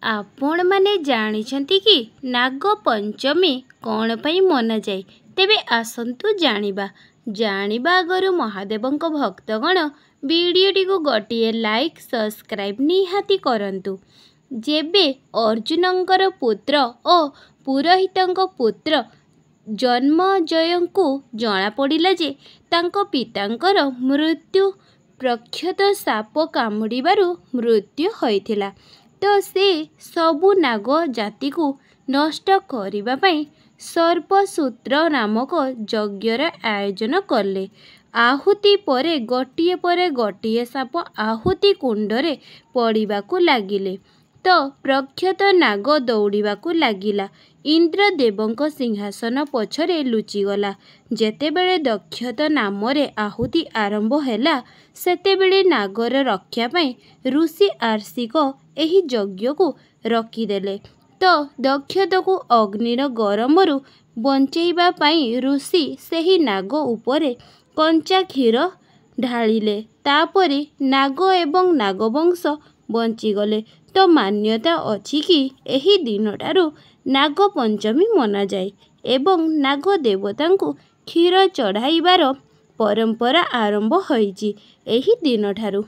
आपण माने जानिछंती कि नाग पंचमी कौन पई मनाଯାଏ? तेबे आसंतु जानिबा आगरु महादेवंक भक्तगण वीडियोटी को गोटिए लाइक सब्सक्राइब निहाती करंतु। जेबे अर्जुनंकर पुत्र ओ पुरोहितंक पुत्र जन्मजयंकु जना पड़िला जे तांको पितांकर मृत्यु प्रख्यात साप कामुड़िबारु मृत्यु होइथिला। तो से सबु नाग जाति को नष्ट करिबा पई सर्पसूत्र नामक यज्ञर आयोजन कले। आहुति परे गोटिए साप आहुति कुंडरे पड़िबाकु लागिले। तो प्रख्यात नाग दौड़िबाकु लागिला। इंद्रदेवंक सिंहासन पछरे लुचिगला। जेतेबेले दक्षता नामरे आहुति आरंभ हैला सेतेबेले नागर रक्षा पई ऋषि आर्षिक एही यज्ञ को रखिदेले। तो दक्षता को अग्निर गरमरु बंचेइबा पई ऋषि सेही नाग उपरे कंचा क्षीर ढालिले। तापरे नाग एवं नागवंश बंचीगले। तो मान्यता अछि कि एही दिनटारु नाग पंचमी मनाଯାଏ एवं नाग देवतांकु क्षीर चढ़ाइबार परंपरा आरंभ होइछि एही दिनठारु।